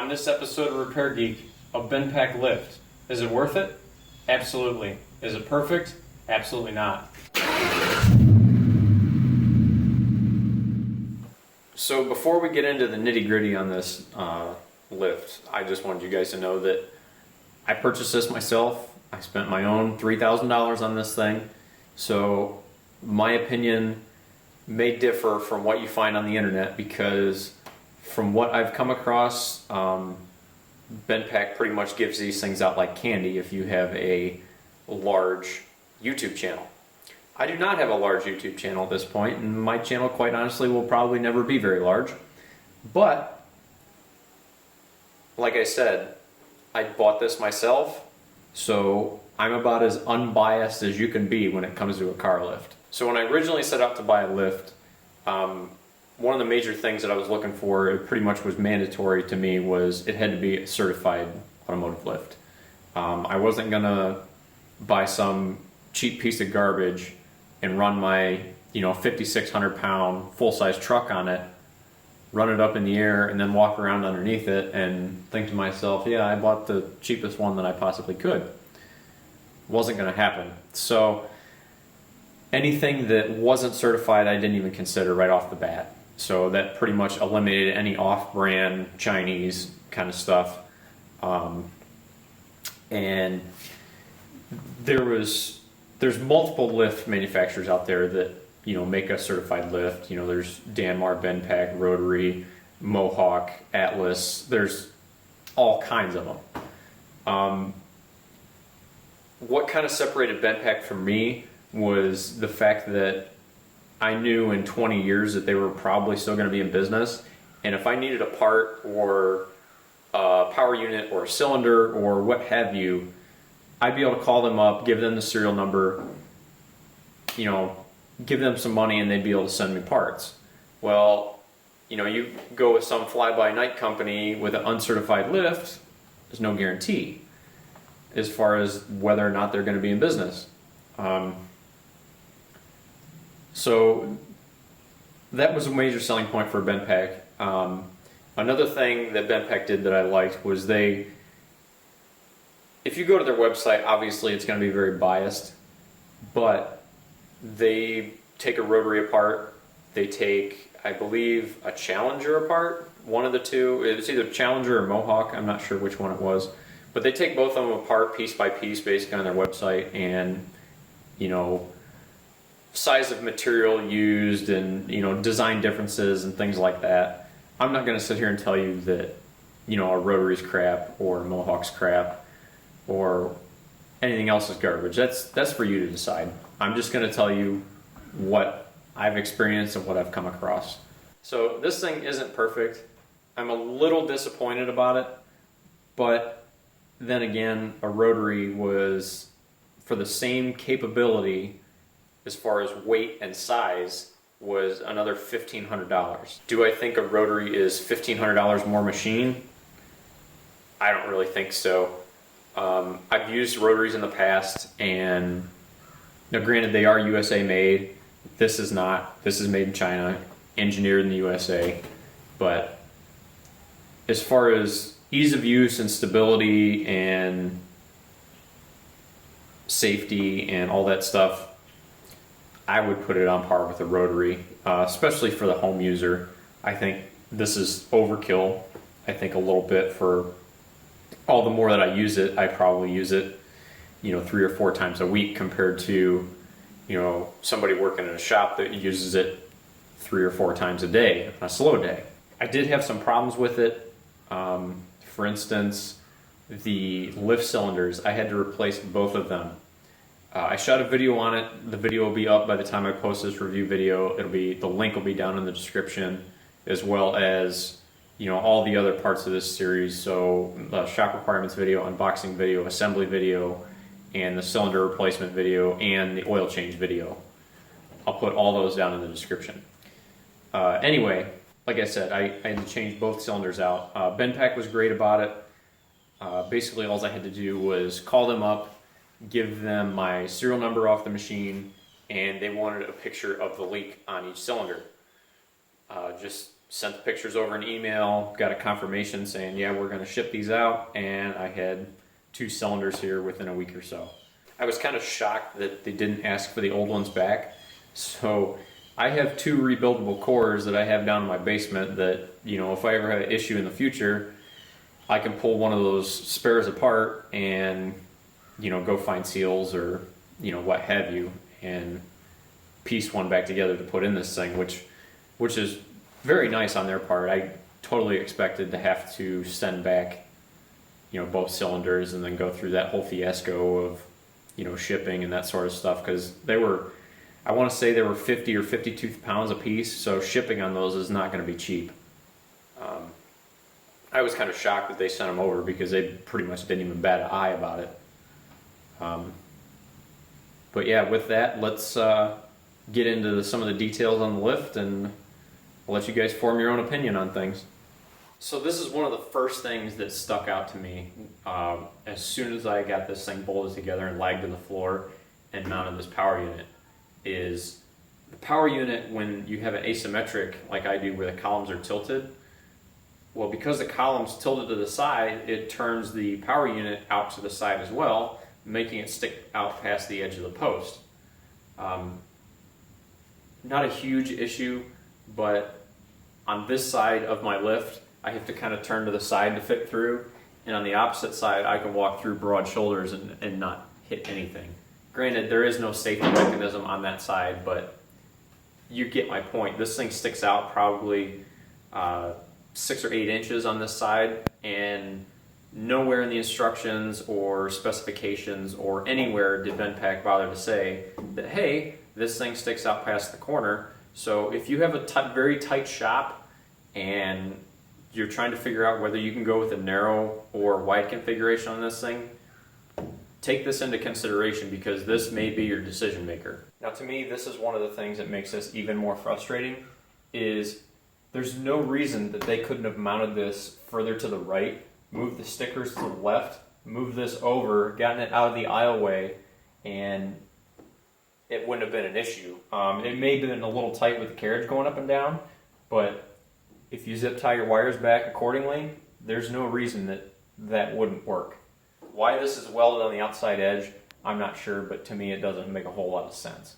On this episode of Repair Geek, a BendPak lift. Is it worth it? Absolutely. Is it perfect? Absolutely not. So before we get into the nitty-gritty on this lift, I just wanted you guys to know that I purchased this myself. I spent my own $3,000 on this thing. So my opinion may differ from what you find on the internet, because from what I've come across, BendPak pretty much gives these things out like candy if you have a large YouTube channel. I do not have a large YouTube channel at this point, and my channel, quite honestly, will probably never be very large. But, like I said, I bought this myself, so I'm about as unbiased as you can be when it comes to a car lift. So when I originally set out to buy a lift, one of the major things that I was looking for, it pretty much was mandatory to me, was it had to be a certified automotive lift. I wasn't gonna buy some cheap piece of garbage and run my 5,600 pound full-size truck on it, run it up in the air, and then walk around underneath it and think to myself, yeah, I bought the cheapest one that I possibly could. Wasn't gonna happen. So anything that wasn't certified, I didn't even consider right off the bat. So that pretty much eliminated any off-brand Chinese kind of stuff. And there's multiple lift manufacturers out there that make a certified lift. There's Danmar, BendPak, Rotary, Mohawk, Atlas. There's all kinds of them. What kind of separated BendPak from me was the fact that I knew in 20 years that they were probably still going to be in business, and if I needed a part or a power unit or a cylinder or what have you, I'd be able to call them up, give them the serial number, give them some money, and they'd be able to send me parts. Well, you go with some fly-by-night company with an uncertified lift, there's no guarantee as far as whether or not they're going to be in business. So that was a major selling point for BendPak. Another thing that BendPak did that I liked was if you go to their website, obviously it's going to be very biased, but they take a Rotary apart, they take, I believe, a Challenger apart, one of the two. It's either Challenger or Mohawk, I'm not sure which one it was, but they take both of them apart piece by piece basically on their website, and size of material used and design differences and things like that. I'm not going to sit here and tell you that a Rotary's crap or Mohawk's crap or anything else is garbage. That's for you to decide. I'm just going to tell you what I've experienced and what I've come across. So this thing isn't perfect. I'm a little disappointed about it, but then again, a Rotary was, for the same capability as far as weight and size, was another $1,500. Do I think a Rotary is $1,500 more machine? I don't really think so. I've used Rotaries in the past, and now granted they are USA made. This is not. This is made in China, engineered in the USA. But as far as ease of use and stability and safety and all that stuff, I would put it on par with a Rotary, especially for the home user. I think this is overkill. I think a little bit for all the more that I use it. I probably use it, 3 or 4 times a week compared to, somebody working in a shop that uses it 3 or 4 times a day on a slow day. I did have some problems with it. For instance, the lift cylinders, I had to replace both of them. I shot a video on it. The video will be up by the time I post this review video. The link will be down in the description, as well as all the other parts of this series. So the shop requirements video, unboxing video, assembly video, and the cylinder replacement video, and the oil change video. I'll put all those down in the description. Anyway, like I said, I had to change both cylinders out. BendPak was great about it. Basically all I had to do was call them up, give them my serial number off the machine, and they wanted a picture of the leak on each cylinder. Just sent the pictures over an email, got a confirmation saying, yeah, we're going to ship these out, and I had 2 cylinders here within a week or so. I was kind of shocked that they didn't ask for the old ones back. So I have 2 rebuildable cores that I have down in my basement that, you know, if I ever have an issue in the future, I can pull one of those spares apart and, you know, go find seals or, you know, what have you, and piece one back together to put in this thing, which is very nice on their part. I totally expected to have to send back, you know, both cylinders and then go through that whole fiasco of, you know, shipping and that sort of stuff, because they were, I want to say they were 50 or 52 pounds a piece, so shipping on those is not going to be cheap. I was kind of shocked that they sent them over because they pretty much didn't even bat an eye about it. But yeah, with that, let's get into some of the details on the lift, and I'll let you guys form your own opinion on things. So this is one of the first things that stuck out to me as soon as I got this thing bolted together and lagged to the floor and mounted this power unit, is the power unit, when you have an asymmetric like I do where the columns are tilted, well, because the column's tilted to the side, it turns the power unit out to the side as well, making it stick out past the edge of the post. Not a huge issue, but on this side of my lift, I have to kind of turn to the side to fit through, and on the opposite side, I can walk through broad shoulders and not hit anything. Granted, there is no safety mechanism on that side, but you get my point. This thing sticks out probably 6 or 8 inches on this side, and nowhere in the instructions or specifications or anywhere did BendPak bother to say that, hey, this thing sticks out past the corner. So if you have a very tight shop and you're trying to figure out whether you can go with a narrow or wide configuration on this thing, take this into consideration, because this may be your decision maker. Now, to me, this is one of the things that makes this even more frustrating, is there's no reason that they couldn't have mounted this further to the right, moved the stickers to the left, moved this over, gotten it out of the aisleway, and it wouldn't have been an issue. It may have been a little tight with the carriage going up and down, but if you zip tie your wires back accordingly, there's no reason that that wouldn't work. Why this is welded on the outside edge, I'm not sure, but to me it doesn't make a whole lot of sense.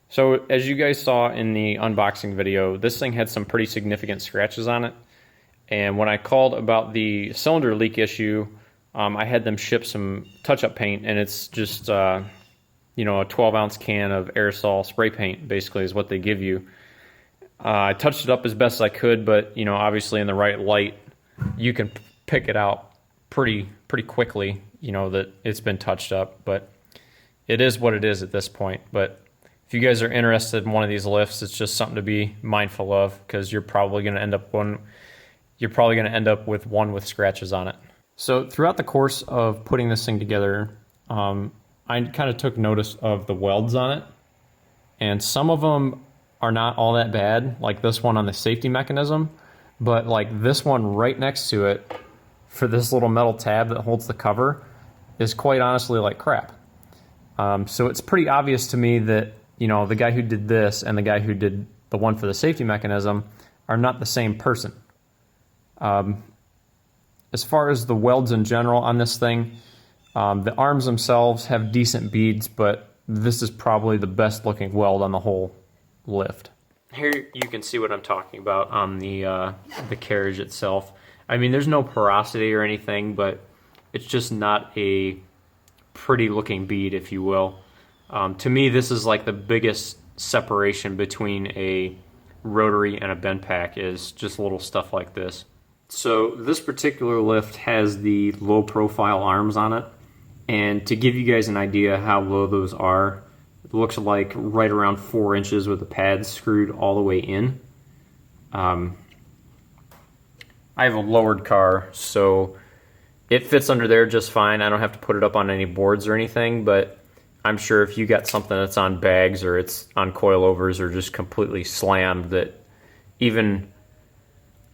So as you guys saw in the unboxing video, this thing had some pretty significant scratches on it. And when I called about the cylinder leak issue, I had them ship some touch-up paint, and it's just you know, a 12-ounce can of aerosol spray paint basically is what they give you. I touched it up as best I could, but you know, obviously in the right light, you can pick it out pretty quickly, you know, that it's been touched up. But it is what it is at this point. But if you guys are interested in one of these lifts, it's just something to be mindful of, because you're probably going to end up with one with scratches on it. So throughout the course of putting this thing together, I kind of took notice of the welds on it, and some of them are not all that bad, like this one on the safety mechanism, but like this one right next to it for this little metal tab that holds the cover is quite honestly like crap. So it's pretty obvious to me that, you know, the guy who did this and the guy who did the one for the safety mechanism are not the same person. As far as the welds in general on this thing, the arms themselves have decent beads, but this is probably the best looking weld on the whole lift. Here you can see what I'm talking about on the carriage itself. I mean, there's no porosity or anything, but it's just not a pretty looking bead, if you will. To me, this is like the biggest separation between a rotary and a BendPak, is just little stuff like this. So this particular lift has the low profile arms on it, and to give you guys an idea how low those are, it looks like right around 4 inches with the pads screwed all the way in. I have a lowered car, so it fits under there just fine. I don't have to put it up on any boards or anything, but I'm sure if you got something that's on bags or it's on coilovers or just completely slammed, that even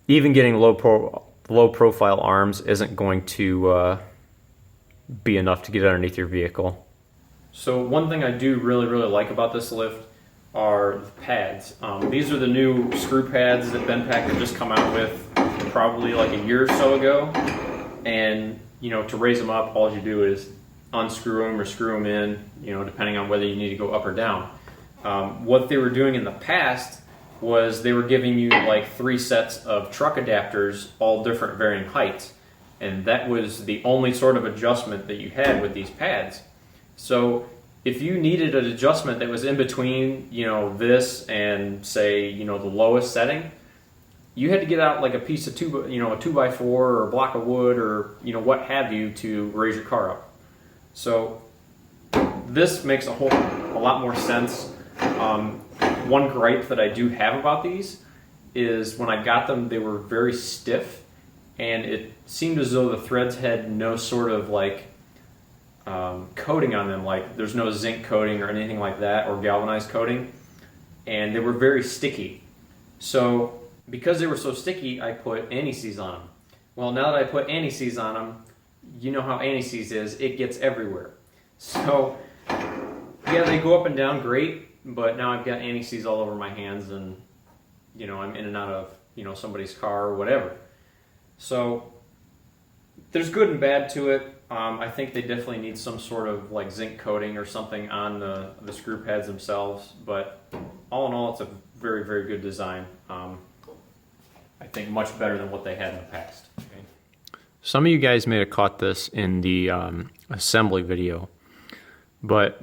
getting low profile arms isn't going to be enough to get underneath your vehicle. So one thing I do really like about this lift, are the pads. These are the new screw pads that BendPak had just come out with probably like a year or so ago. And you know, to raise them up, all you do is unscrew them or screw them in, you know, depending on whether you need to go up or down. What they were doing in the past was they were giving you like 3 sets of truck adapters, all different varying heights. And that was the only sort of adjustment that you had with these pads. So if you needed an adjustment that was in between, you know, this and say, you know, the lowest setting, you had to get out like a piece of a 2x4 or a block of wood or, you know, what have you to raise your car up. So this makes a lot more sense. One gripe that I do have about these is when I got them, they were very stiff, and it seemed as though the threads had no sort of like coating on them, like there's no zinc coating or anything like that, or galvanized coating, and they were very sticky. So because they were so sticky, I put anti-seize on them. Well, now that I put anti-seize on them, you know how anti-seize is, it gets everywhere. So yeah, they go up and down great, but now I've got anti-seize all over my hands, and you know, I'm in and out of, you know, somebody's car or whatever. So there's good and bad to it. I think they definitely need some sort of like zinc coating or something on the screw pads themselves, but all in all, it's a very, very good design. I think much better than what they had in the past. Okay. Some of you guys may have caught this in the assembly video, but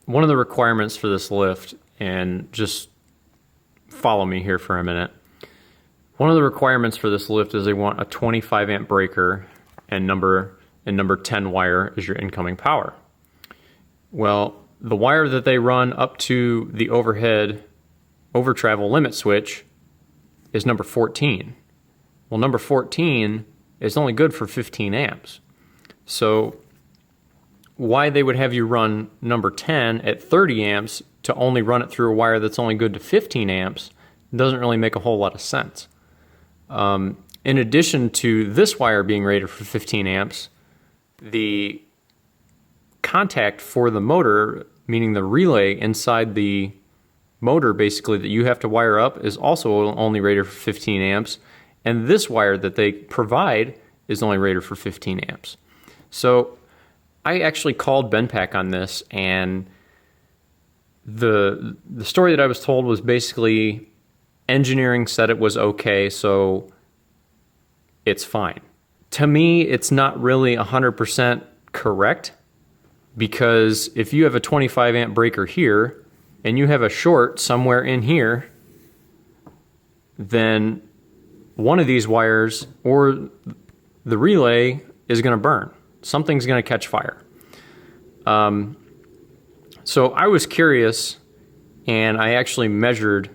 one of the requirements for this lift, and just follow me here for a minute, one of the requirements for this lift is they want a 25 amp breaker and number 10 wire is your incoming power. Well, the wire that they run up to the overhead over travel limit switch is number 14. Well, number 14 is only good for 15 amps. So why they would have you run number 10 at 30 amps to only run it through a wire that's only good to 15 amps doesn't really make a whole lot of sense. In addition to this wire being rated for 15 amps, the contact for the motor, meaning the relay inside the motor basically that you have to wire up, is also only rated for 15 amps, and this wire that they provide is only rated for 15 amps. So I actually called BendPak on this, and the story that I was told was basically engineering said it was okay, so it's fine. To me, it's not really 100% correct, because if you have a 25 amp breaker here and you have a short somewhere in here, then one of these wires or the relay is going to burn. Something's going to catch fire. So I was curious, and I actually measured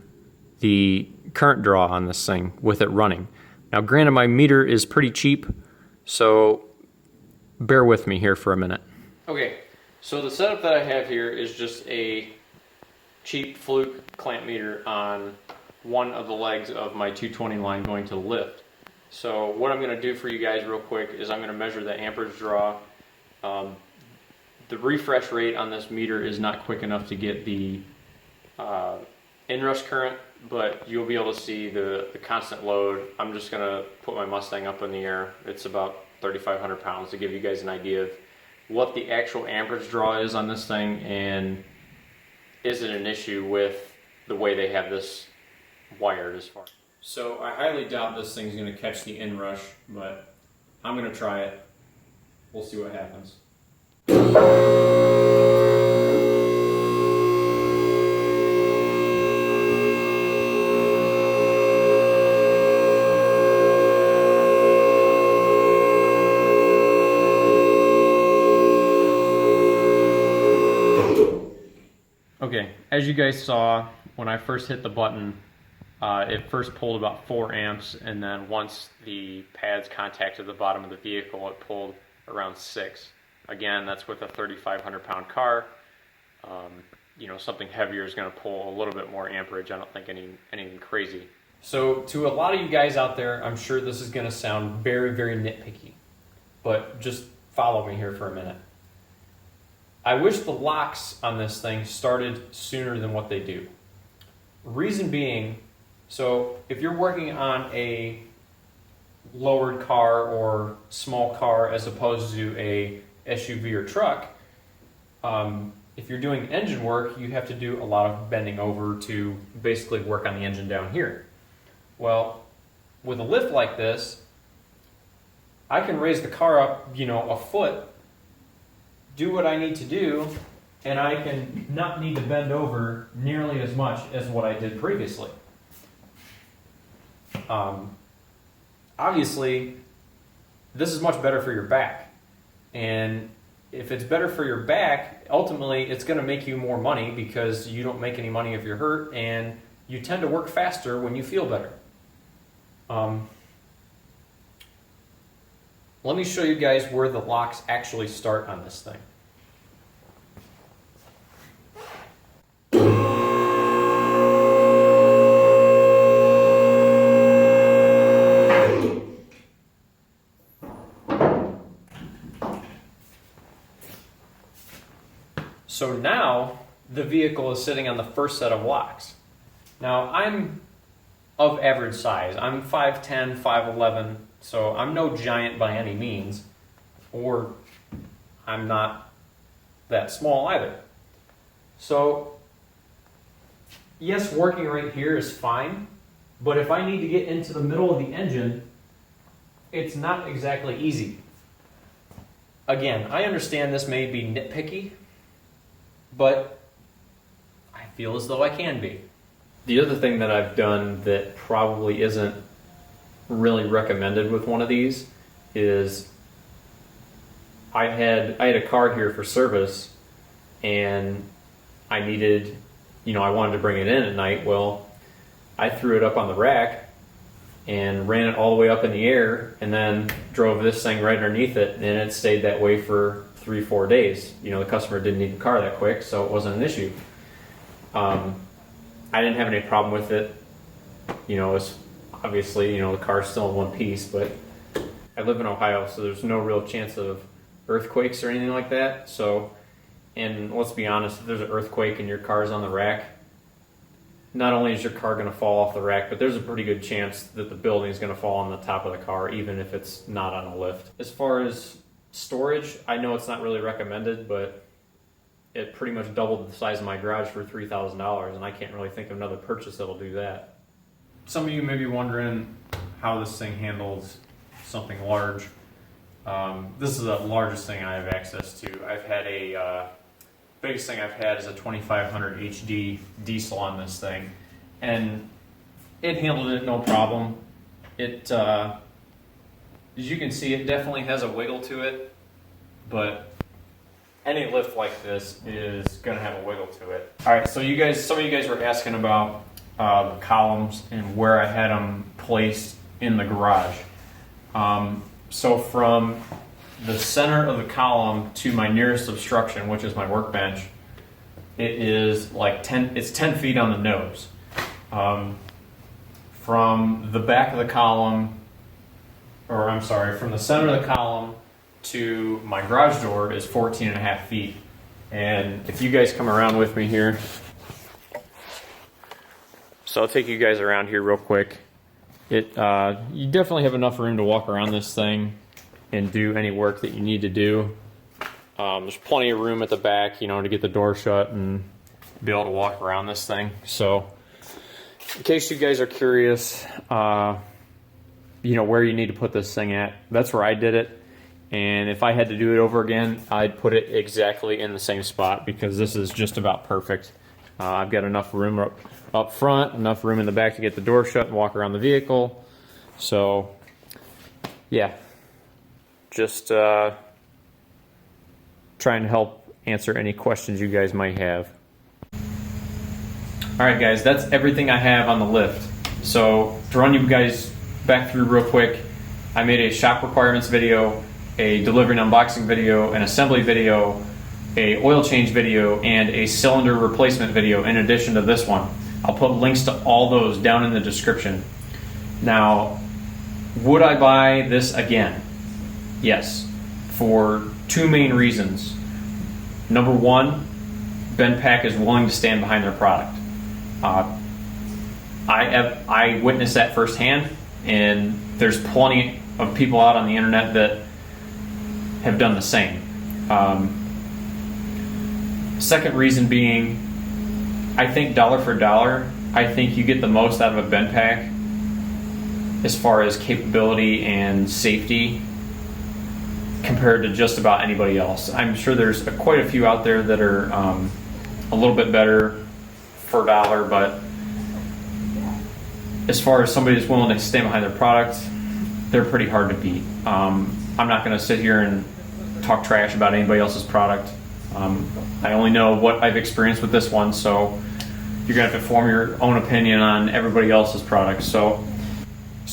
the current draw on this thing with it running. Now granted, my meter is pretty cheap, so bear with me here for a minute. Okay, so the setup that I have here is just a cheap fluke clamp meter on one of the legs of my 220 line going to the lift. So what I'm going to do for you guys real quick is I'm going to measure the amperage draw. The refresh rate on this meter is not quick enough to get the inrush current, but you'll be able to see the constant load. I'm just going to put my Mustang up in the air. It's about 3,500 pounds to give you guys an idea of what the actual amperage draw is on this thing, and is it an issue with the way they have this wired as far. So I highly doubt this thing's going to catch the inrush, but I'm going to try it. We'll see what happens. Okay, as you guys saw, when I first hit the button, it first pulled about 4 amps, and then once the pads contacted the bottom of the vehicle, it pulled around 6. Again, that's with a 3,500 pound car. You know, something heavier is going to pull a little bit more amperage. I don't think anything crazy. So to a lot of you guys out there, I'm sure this is going to sound very, very nitpicky, but just follow me here for a minute. I wish the locks on this thing started sooner than what they do. Reason being, so if you're working on a lowered car or small car as opposed to a SUV or truck, if you're doing engine work, you have to do a lot of bending over to basically work on the engine down here. Well, with a lift like this, I can raise the car up, a foot, do what I need to do, and I can not need to bend over nearly as much as what I did previously. Obviously, this is much better for your back. And if it's better for your back, ultimately it's going to make you more money because you don't make any money if you're hurt, and you tend to work faster when you feel better. Let me show you guys where the locks actually start on this thing. So now the vehicle is sitting on the first set of locks. Now I'm of average size. I'm 5'10", 5'11", so I'm no giant by any means, or I'm not that small either. So yes, working right here is fine, but if I need to get into the middle of the engine, it's not exactly easy. Again, I understand this may be nitpicky, but I feel as though I can be. The other thing that I've done that probably isn't really recommended with one of these is I had a car here for service, and I needed, I wanted to bring it in at night. Well, I threw it up on the rack and ran it all the way up in the air, and then drove this thing right underneath it, and it stayed that way for 3-4 days. The customer didn't need the car that quick, so it wasn't an issue. I didn't have any problem with it. It's obviously, the car's still in one piece, but I live in Ohio, so there's no real chance of earthquakes or anything like that. So, and let's be honest, if there's an earthquake and your car's on the rack, not only is your car going to fall off the rack, but there's a pretty good chance that the building is going to fall on the top of the car, even if it's not on a lift. As far as storage, I know it's not really recommended, but it pretty much doubled the size of my garage for $3,000, and I can't really think of another purchase that'll do that. Some of you may be wondering how this thing handles something large. This is the largest thing I have access to. I've had biggest thing I've had is a 2500 HD diesel on this thing, and it handled it no problem. It, as you can see, it definitely has a wiggle to it, but any lift like this is going to have a wiggle to it. All right, so some of you guys were asking about the columns and where I had them placed in the garage. So from the center of the column to my nearest obstruction, which is my workbench, it is like 10 feet on the nose. From the back of the column, from the center of the column to my garage door is 14.5 feet. And if you guys come around with me here, so I'll take you guys around here real quick. You definitely have enough room to walk around this thing and do any work that you need to do. There's plenty of room at the back, to get the door shut and be able to walk around this thing. So in case you guys are curious, where you need to put this thing at, that's where I did it. And if I had to do it over again, I'd put it exactly in the same spot, because this is just about perfect. I've got enough room up front, enough room in the back to get the door shut and walk around the vehicle. So yeah, just trying to help answer any questions you guys might have. Alright guys, that's everything I have on the lift. So to run you guys back through real quick, I made a shop requirements video, a delivery and unboxing video, an assembly video, a oil change video, and a cylinder replacement video in addition to this one. I'll put links to all those down in the description. Now, would I buy this again? Yes, for two main reasons. Number one, BendPak is willing to stand behind their product. I witnessed that firsthand, and there's plenty of people out on the internet that have done the same. Second reason being, I think dollar for dollar, I think you get the most out of a BendPak as far as capability and safety compared to just about anybody else. I'm sure there's quite a few out there that are a little bit better for a dollar, but as far as somebody that's willing to stand behind their product, they're pretty hard to beat. I'm not going to sit here and talk trash about anybody else's product. I only know what I've experienced with this one, so you're going to have to form your own opinion on everybody else's products. So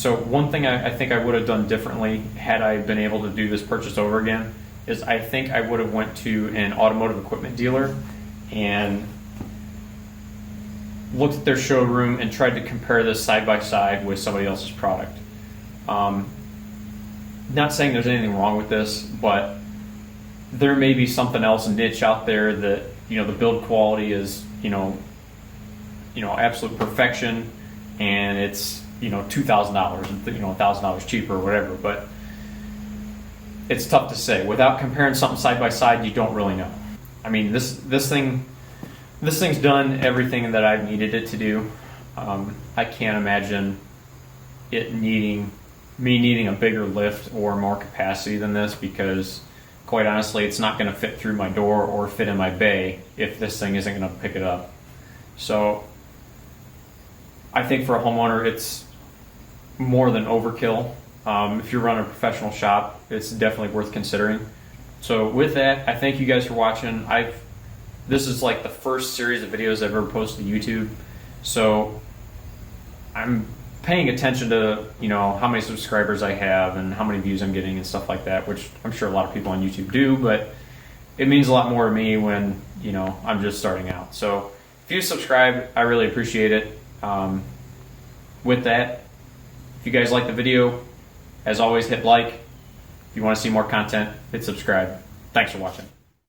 one thing I think I would have done differently had I been able to do this purchase over again is I think I would have went to an automotive equipment dealer and looked at their showroom and tried to compare this side by side with somebody else's product. Not saying there's anything wrong with this, but there may be something else niche out there that, you know, the build quality is, absolute perfection, and it's, $2,000, $1,000 cheaper or whatever. But it's tough to say. Without comparing something side by side, you don't really know. I mean, this thing's done everything that I've needed it to do. I can't imagine me needing a bigger lift or more capacity than this, because quite honestly, it's not going to fit through my door or fit in my bay if this thing isn't going to pick it up. So I think for a homeowner, it's more than overkill. If you're running a professional shop, it's definitely worth considering. So with that, I thank you guys for watching. This is like the first series of videos I've ever posted to YouTube, so I'm paying attention to how many subscribers I have and how many views I'm getting and stuff like that, which I'm sure a lot of people on YouTube do, but it means a lot more to me when I'm just starting out. So if you subscribe, I really appreciate it. With that, if you guys like the video, as always, hit like. If you want to see more content, hit subscribe. Thanks for watching.